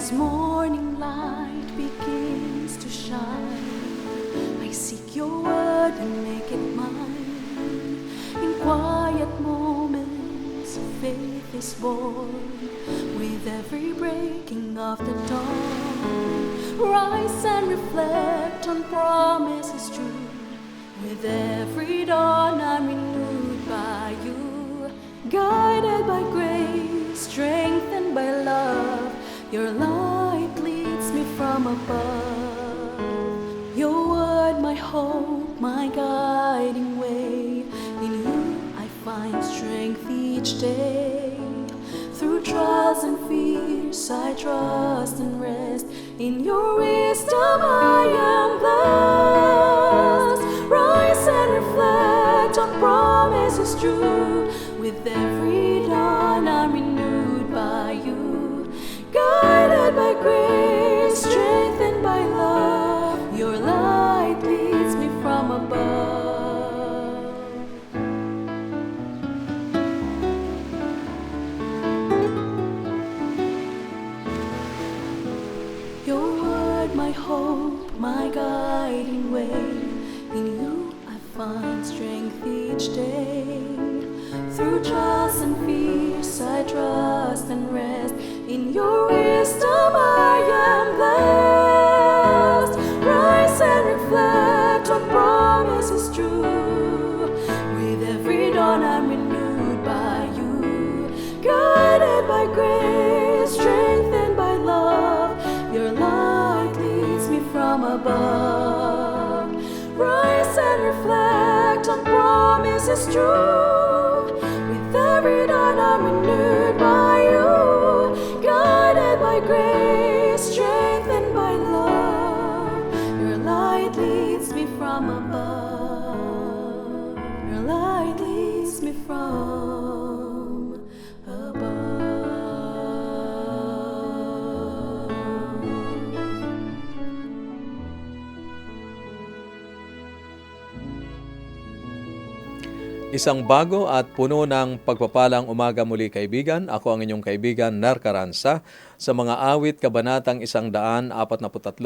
As morning light begins to shine, I seek your word and make it mine. In quiet moments, faith is born. With every breaking of the dawn, rise and reflect on promises true. With every dawn, I'm renewed by you. Guided by grace, strengthened by love, your light leads me from above. Your word, my hope, my guiding way. In you I find strength each day. Through trials and fears I trust and rest. In your wisdom I am blessed. Rise and reflect on promises true. With every dawn I'm renewed by you. Guided by grace, strengthened by love, your light leads me from above. Your word, my hope, my guiding way. In you I find strength each day. Through trials and fears I trust and rest. In your wisdom I am blessed. Rise and reflect on promises true. With every dawn I'm renewed by you. Guided by grace, strengthened by love, your light leads me from above. Rise and reflect on promises true. With every dawn I'm renewed by you. Guided by grace, strengthened by love, your light leads me from above. Your light leads me from above. Isang bago at puno ng pagpapalang umaga muli kaibigan. Ako ang inyong kaibigan, Nar Caranza. Sa mga awit, kabanatang 143,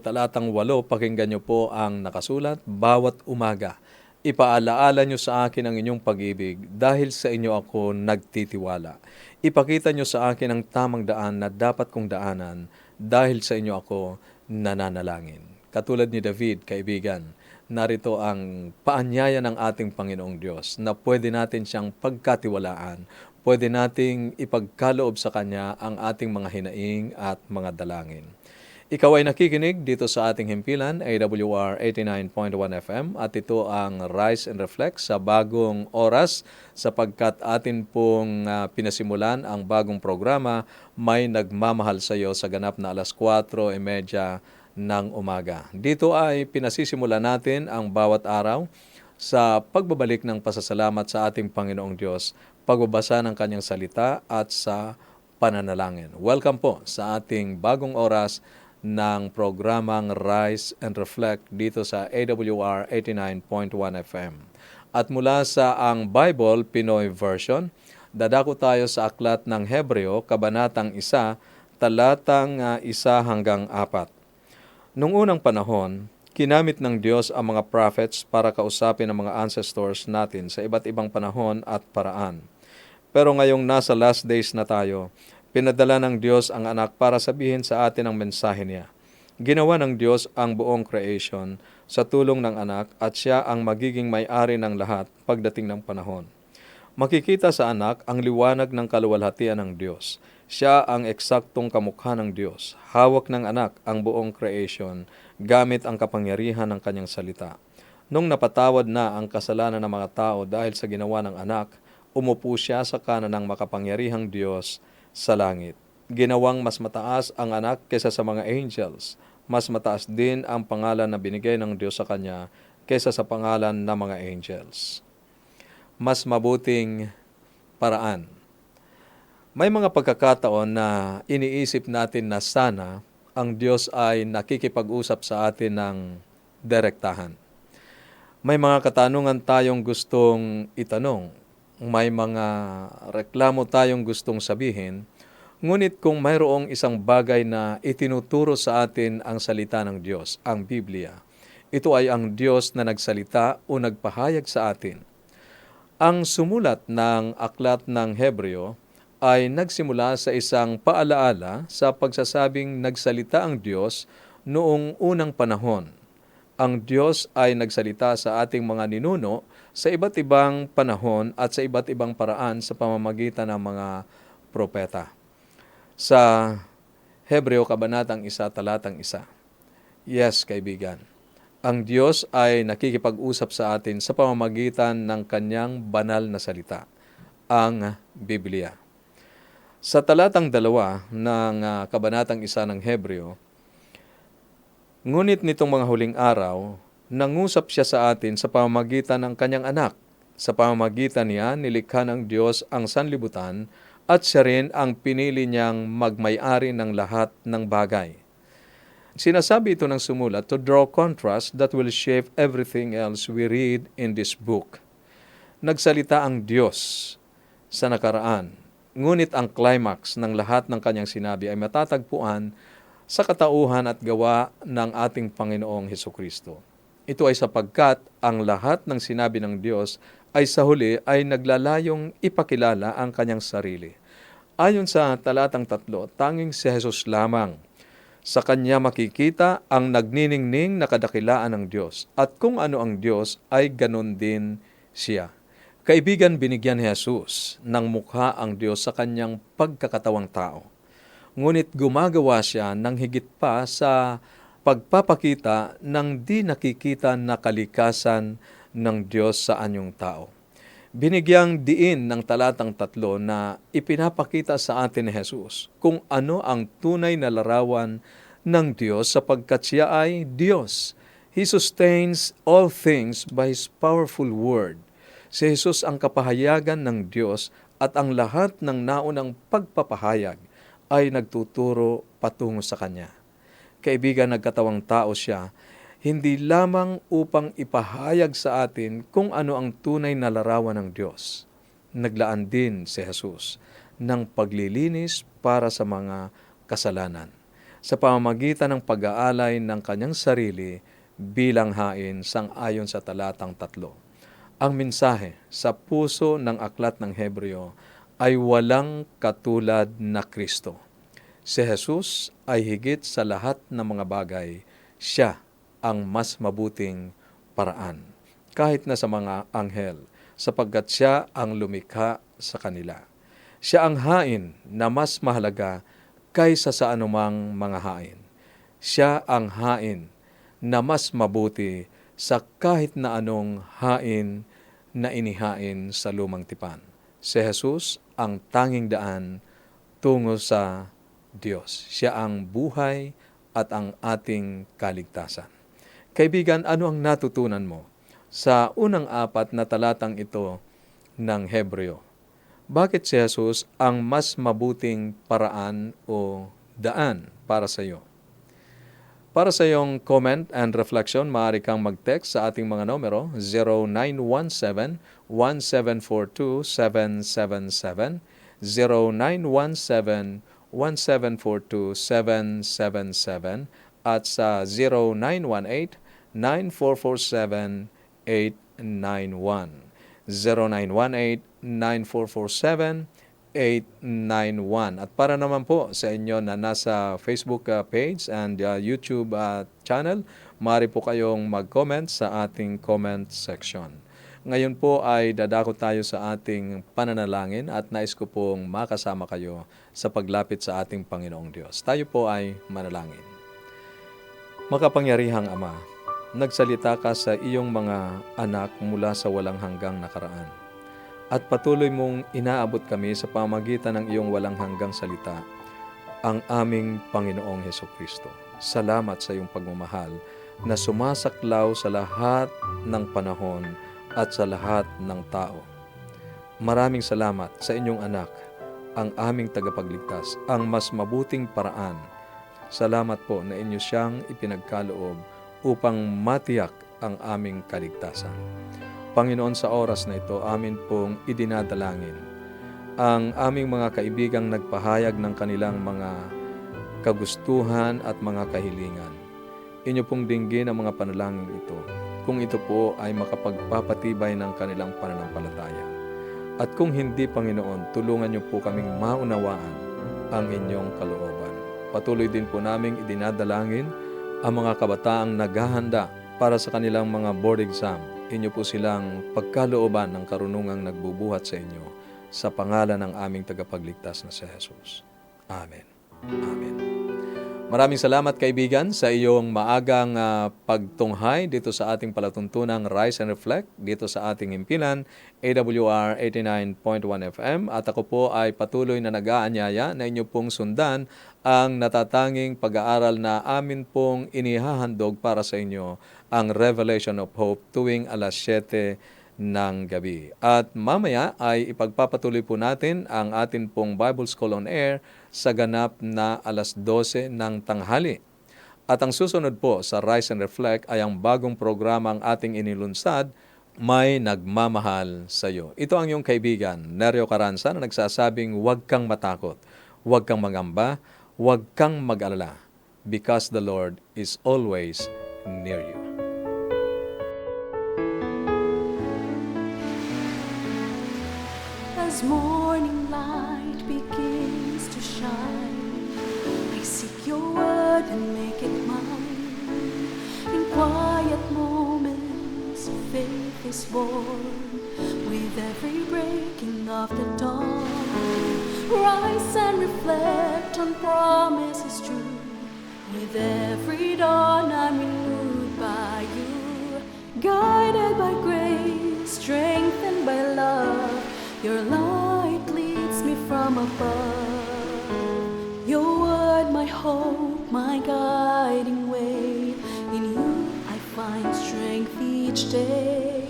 talatang 8, pakinggan niyo po ang nakasulat. Bawat umaga, ipaalaala niyo sa akin ang inyong pag-ibig dahil sa inyo ako nagtitiwala. Ipakita niyo sa akin ang tamang daan na dapat kong daanan dahil sa inyo ako nananalangin. Katulad ni David, kaibigan, narito ang paanyaya ng ating Panginoong Diyos na pwede natin siyang pagkatiwalaan, pwede nating ipagkaloob sa Kanya ang ating mga hinaing at mga dalangin. Ikaw ay nakikinig dito sa ating himpilan, AWR 89.1 FM, at ito ang Rise and Reflect sa bagong oras sapagkat atin pong pinasimulan ang bagong programa, May Nagmamahal sa iyo sa ganap na 4:30 ng umaga. Dito ay pinasisimula natin ang bawat araw sa pagbabalik ng pasasalamat sa ating Panginoong Diyos, pagbabasa ng Kanyang salita at sa pananalangin. Welcome po sa ating bagong oras ng programang Rise and Reflect dito sa AWR 89.1 FM. At mula sa ang Bible Pinoy Version, dadako tayo sa aklat ng Hebreo, kabanatang 1, talatang 1 hanggang 4. Noong unang panahon, kinamit ng Diyos ang mga prophets para kausapin ang mga ancestors natin sa iba't ibang panahon at paraan. Pero ngayong nasa last days na tayo, pinadala ng Diyos ang anak para sabihin sa atin ang mensahe niya. Ginawa ng Diyos ang buong creation sa tulong ng anak at siya ang magiging may-ari ng lahat pagdating ng panahon. Makikita sa anak ang liwanag ng kaluwalhatian ng Diyos. Siya ang eksaktong kamukha ng Diyos. Hawak ng anak ang buong creation gamit ang kapangyarihan ng kanyang salita. Nung napatawad na ang kasalanan ng mga tao dahil sa ginawa ng anak, umupo siya sa kanan ng makapangyarihang Diyos sa langit. Ginawang mas mataas ang anak kaysa sa mga angels. Mas mataas din ang pangalan na binigay ng Diyos sa kanya kaysa sa pangalan ng mga angels. Mas mabuting paraan. May mga pagkakataon na iniisip natin na sana ang Diyos ay nakikipag-usap sa atin ng direktahan. May mga katanungan tayong gustong itanong. May mga reklamo tayong gustong sabihin. Ngunit kung mayroong isang bagay na itinuturo sa atin ang salita ng Diyos, ang Biblia, ito ay ang Diyos na nagsalita o nagpahayag sa atin. Ang sumulat ng aklat ng Hebreo ay nagsimula sa isang paalaala sa pagsasabing nagsalita ang Diyos noong unang panahon. Ang Diyos ay nagsalita sa ating mga ninuno sa iba't ibang panahon at sa iba't ibang paraan sa pamamagitan ng mga propeta. Sa Hebreo Kabanatang 1, Talatang 1. Yes, kaibigan. Ang Diyos ay nakikipag-usap sa atin sa pamamagitan ng kanyang banal na salita, ang Biblia. Sa talatang 2 ng Kabanatang 1 ng Hebreo, ngunit nitong mga huling araw, nangusap siya sa atin sa pamamagitan ng kanyang anak. Sa pamamagitan niya, nilikha ng Diyos ang sanlibutan at siya rin ang pinili niyang magmay-ari ng lahat ng bagay. Sinasabi ito ng sumulat to draw contrast that will shape everything else we read in this book. Nagsalita ang Diyos sa nakaraan, ngunit ang climax ng lahat ng kanyang sinabi ay matatagpuan sa katauhan at gawa ng ating Panginoong Hesukristo. Ito ay sapagkat ang lahat ng sinabi ng Diyos ay sa huli ay naglalayong ipakilala ang kanyang sarili. Ayon sa talatang 3, tanging si Jesus lamang. Sa kanya makikita ang nagniningning na kadakilaan ng Diyos. At kung ano ang Diyos ay ganon din siya. Kaibigan, binigyan ni Jesus ng mukha ang Diyos sa kanyang pagkakatawang tao. Ngunit gumagawa siya ng higit pa sa pagpapakita ng di nakikita na kalikasan ng Diyos sa anyong tao. Binigyang diin ng talatang 3 na ipinapakita sa atin ni Jesus kung ano ang tunay na larawan ng Diyos sapagkat siya ay Diyos. He sustains all things by His powerful word. Si Jesus ang kapahayagan ng Diyos at ang lahat ng naunang pagpapahayag ay nagtuturo patungo sa Kanya. Kaibigan, nagkatawang tao siya, hindi lamang upang ipahayag sa atin kung ano ang tunay na larawan ng Diyos. Naglaan din si Jesus ng paglilinis para sa mga kasalanan sa pamamagitan ng pag-aalay ng kanyang sarili bilang hain sang-ayon sa talatang 3. Ang mensahe sa puso ng aklat ng Hebreo ay walang katulad na Kristo. Si Jesus ay higit sa lahat ng mga bagay. Siya ang mas mabuting paraan, kahit na sa mga anghel, sapagkat siya ang lumikha sa kanila. Siya ang hain na mas mahalaga kaysa sa anumang mga hain. Siya ang hain na mas mabuti sa kahit na anong hain na inihain sa lumang tipan. Si Jesus ang tanging daan tungo sa Diyos. Siya ang buhay at ang ating kaligtasan. Kaibigan, ano ang natutunan mo sa unang 4 na talatang ito ng Hebreo? Bakit si Jesus ang mas mabuting paraan o daan para sa iyo? Para sa iyong comment and reflection, maaari kang mag-text sa ating mga numero 0917-1742-777, 0917-1742-777, at sa 0918-9447-891. 0918-9447-891. At para naman po sa inyo na nasa Facebook page and YouTube channel, maaari po kayong mag-comment sa ating comment section. Ngayon po ay dadako tayo sa ating pananalangin at nais ko pong makasama kayo sa paglapit sa ating Panginoong Diyos. Tayo po ay manalangin. Makapangyarihang Ama, nagsalita ka sa iyong mga anak mula sa walang hanggang nakaraan. At patuloy mong inaabot kami sa pamagitan ng iyong walang hanggang salita, ang aming Panginoong Hesukristo. Salamat sa iyong pagmamahal na sumasaklaw sa lahat ng panahon at sa lahat ng tao. Maraming salamat sa inyong anak, ang aming tagapagligtas, ang mas mabuting paraan. Salamat po na inyo siyang ipinagkaloob upang matiyak ang aming kaligtasan. Panginoon, sa oras na ito, amin pong idinadalangin ang aming mga kaibigang nagpahayag ng kanilang mga kagustuhan at mga kahilingan. Inyo pong dinggin ang mga panalangin ito, kung ito po ay makapagpapatibay ng kanilang pananampalataya. At kung hindi, Panginoon, tulungan niyo po kaming maunawaan ang inyong kalooban. Patuloy din po naming idinadalangin ang mga kabataang naghahanda para sa kanilang mga board exam. Inyo po silang pagkalooban ng karunungang nagbubuhat sa inyo sa pangalan ng aming tagapagligtas na si Jesus. Amen. Amen. Maraming salamat, kaibigan, sa iyong maagang pagtunghay dito sa ating palatuntunang Rise and Reflect dito sa ating himpilan, AWR 89.1 FM. At ako po ay patuloy na nag-aanyaya na inyo pong sundan ang natatanging pag-aaral na amin pong inihahandog para sa inyo, ang Revelation of Hope, tuwing alas 7 ng gabi. At mamaya ay ipagpapatuloy po natin ang atin pong Bible School on Air sa ganap na alas 12 ng tanghali. At ang susunod po sa Rise and Reflect ay ang bagong programang ating inilunsad, May Nagmamahal sa Iyo. Ito ang iyong kaibigan, Neryo Caranza, na nagsasabing huwag kang matakot, huwag kang magamba, huwag kang mag-alala, because the Lord is always near you. As morning light begins to shine, I seek your word and make it mine. In quiet moments, faith is born. With every breaking of the dawn, rise and reflect on promises true. With every dawn, I'm renewed by you, guided by grace, strengthened by love. Your light leads me from above. Your word, my hope, my guiding way. In you I find strength each day.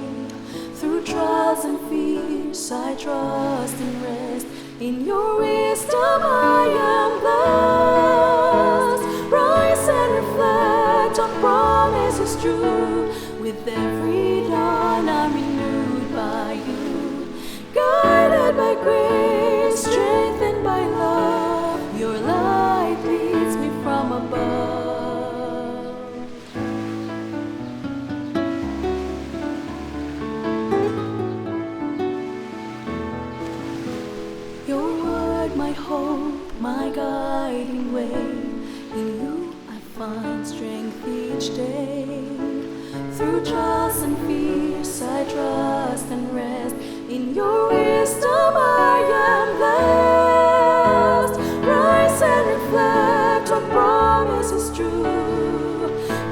Through trials and fears I trust and rest. In your wisdom I am blessed. Rise and reflect on promises true. With every dawn I'm renewed by you, guided by grace, strengthened by love. Your light leads me from above. Your word, my hope, my guiding way. In you I find strength each day. Through trials and fears I trust and rest. In your wisdom I am blessed. Rise and reflect on promises true.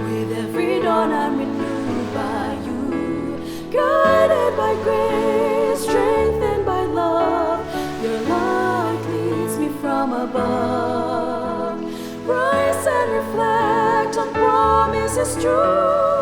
With every dawn I'm renewed by you, guided by grace, strengthened by love. Your light leads me from above. Rise and reflect on promises true.